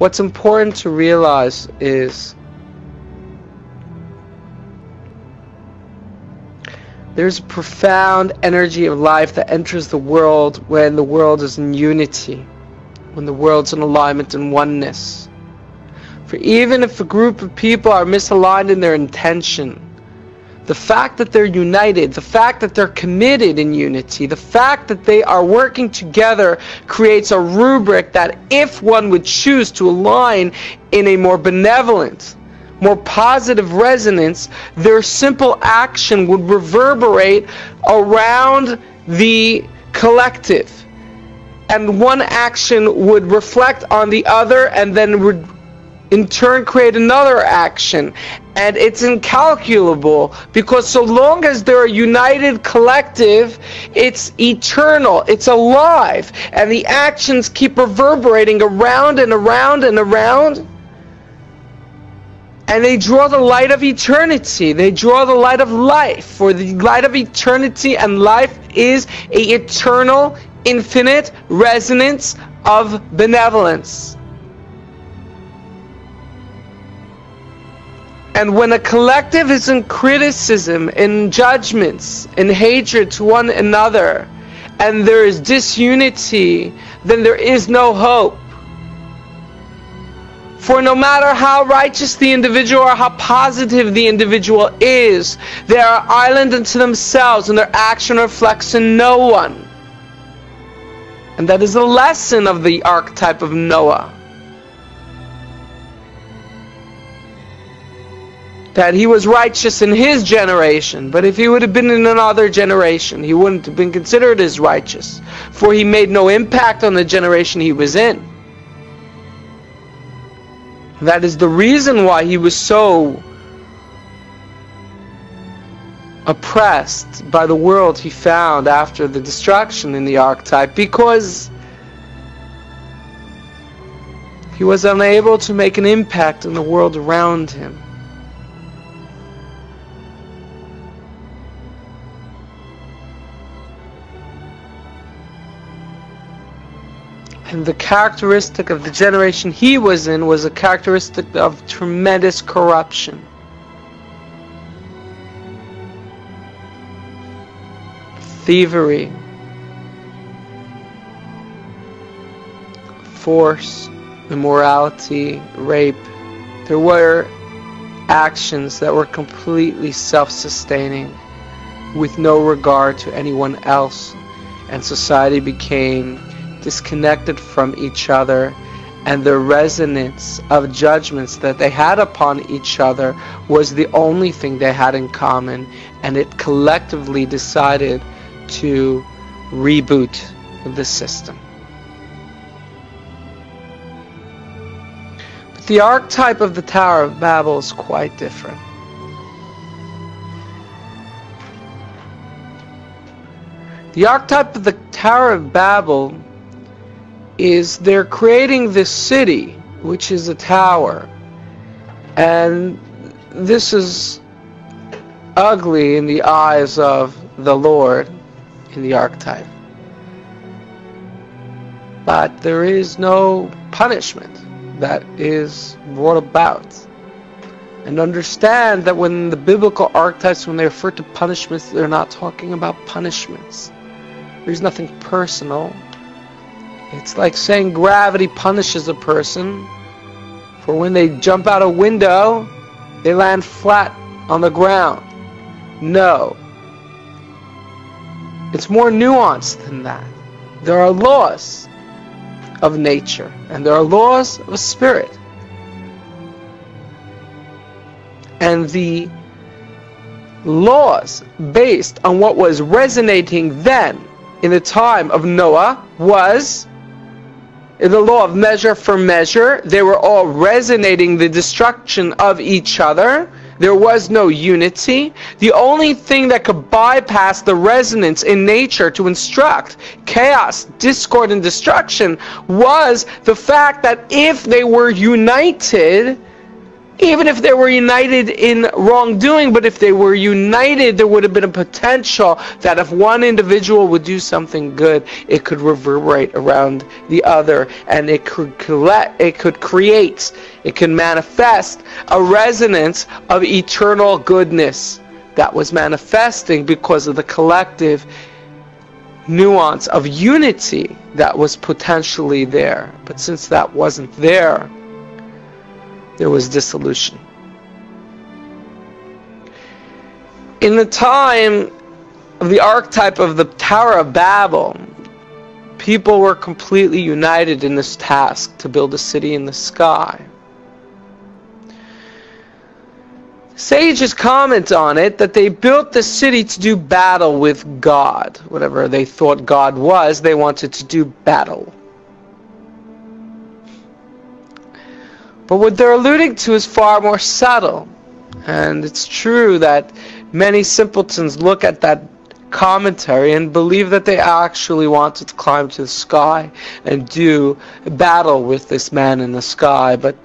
what's important to realize is there's a profound energy of life that enters the world when the world is in unity, when the world's in alignment and oneness. For even if a group of people are misaligned in their intention, the fact that they're united, the fact that they're committed in unity, the fact that they are working together creates a rubric that if one would choose to align in a more benevolent, more positive resonance, their simple action would reverberate around the collective. And one action would reflect on the other and then would in turn create another action. And it's incalculable, because so long as they're a united collective, it's eternal, it's alive, and the actions keep reverberating around and around and around. And they draw the light of eternity. They draw the light of life. For the light of eternity and life is an eternal, infinite resonance of benevolence. And when a collective is in criticism, in judgments, in hatred to one another, and there is disunity, then there is no hope. For no matter how righteous the individual or how positive the individual is, they are island unto themselves, and their action reflects in no one. And that is the lesson of the archetype of Noah. That he was righteous in his generation, but if he would have been in another generation, he wouldn't have been considered as righteous, for he made no impact on the generation he was in. That is the reason why he was so oppressed by the world he found after the destruction in the archetype, because he was unable to make an impact in the world around him. And the characteristic of the generation he was in was a characteristic of tremendous corruption. Thievery, force, immorality, rape. There were actions that were completely self-sustaining, with no regard to anyone else, and society became disconnected from each other, and the resonance of judgments that they had upon each other was the only thing they had in common, and it collectively decided to reboot the system. But the archetype of the Tower of Babel is quite different. The archetype of the Tower of Babel is they're creating this city, which is a tower, and this is ugly in the eyes of the Lord in the archetype. But there is no punishment that is brought about. And understand that when the biblical archetypes, when they refer to punishments, they're not talking about punishments. There's nothing personal. It's like saying gravity punishes a person, for when they jump out a window, they land flat on the ground. No. It's more nuanced than that. There are laws of nature, and there are laws of spirit. And the laws based on what was resonating then in the time of Noah was the law of measure for measure. They were all resonating the destruction of each other. There was no unity. The only thing that could bypass the resonance in nature to instruct chaos, discord, and destruction was the fact that if they were united Even if they were united in wrongdoing, but if they were united, there would have been a potential that if one individual would do something good, it could reverberate around the other, and it could manifest a resonance of eternal goodness that was manifesting because of the collective nuance of unity that was potentially there. But since that wasn't there, there was dissolution. In the time of the archetype of the Tower of Babel, people were completely united in this task to build a city in the sky. Sages comment on it that they built the city to do battle with God. Whatever they thought God was, they wanted to do battle. But what they're alluding to is far more subtle. And it's true that many simpletons look at that commentary and believe that they actually wanted to climb to the sky and do battle with this man in the sky, but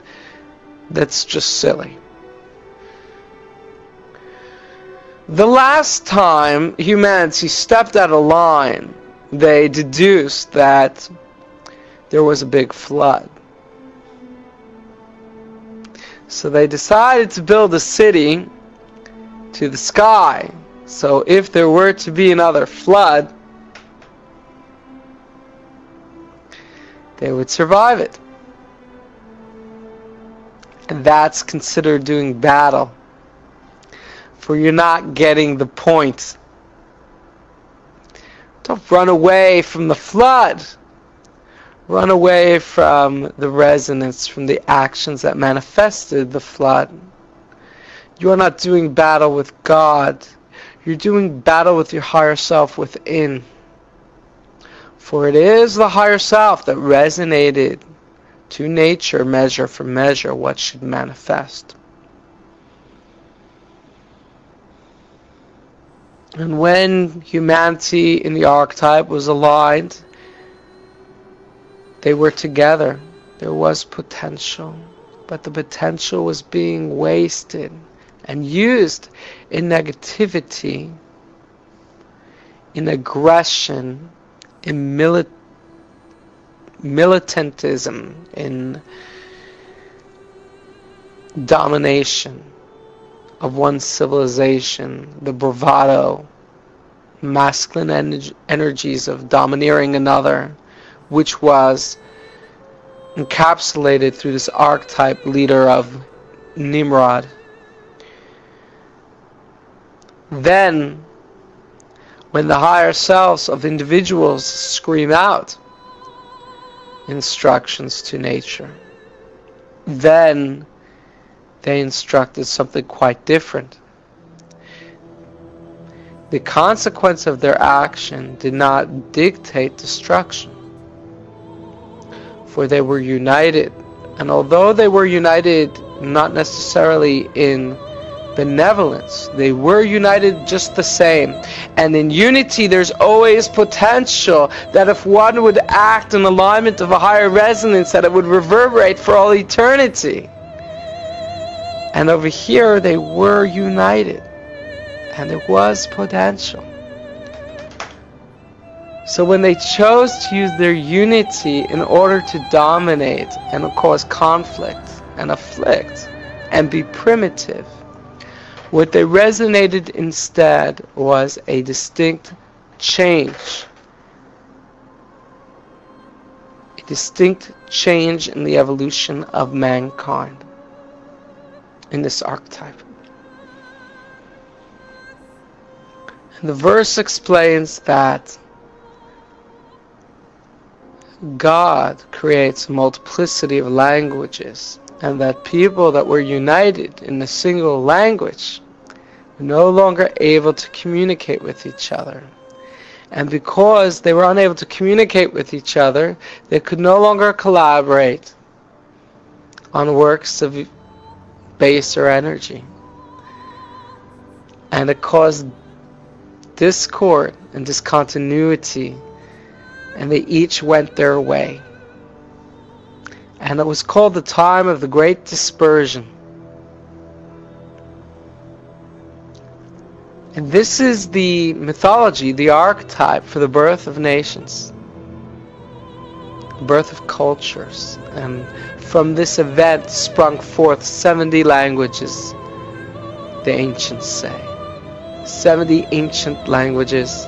that's just silly. The last time humanity stepped out of line, they deduced that there was a big flood. So they decided to build a city to the sky. So if there were to be another flood, they would survive it. And that's considered doing battle. For you're not getting the point. Don't run away from the flood. Run away from the resonance, from the actions that manifested the flood. You are not doing battle with God. You're doing battle with your higher self within. For it is the higher self that resonated to nature, measure for measure, what should manifest. And when humanity in the archetype was aligned, they were together. There was potential, but the potential was being wasted and used in negativity, in aggression, in militantism, in domination of one civilization, the bravado, masculine energies of domineering another, which was encapsulated through this archetype leader of Nimrod. Then, when the higher selves of individuals scream out instructions to nature, then they instructed something quite different. The consequence of their action did not dictate destruction, for they were united. And although they were united not necessarily in benevolence, they were united just the same. And in unity there's always potential that if one would act in alignment of a higher resonance, that it would reverberate for all eternity. And over here they were united, and there was potential. So when they chose to use their unity in order to dominate and cause conflict and afflict and be primitive, what they resonated instead was a distinct change. A distinct change in the evolution of mankind in this archetype. And the verse explains that God creates a multiplicity of languages, and that people that were united in a single language were no longer able to communicate with each other. And because they were unable to communicate with each other, they could no longer collaborate on works of baser energy. And it caused discord and discontinuity, and they each went their way. And it was called the time of the Great Dispersion. And this is the mythology, the archetype for the birth of nations, the birth of cultures. And from this event sprung forth 70 languages, the ancients say. 70 ancient languages.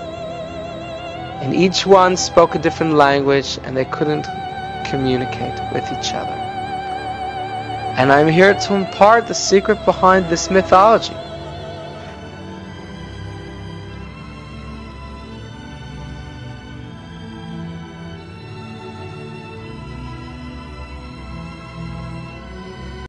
And each one spoke a different language, and they couldn't communicate with each other. And I'm here to impart the secret behind this mythology.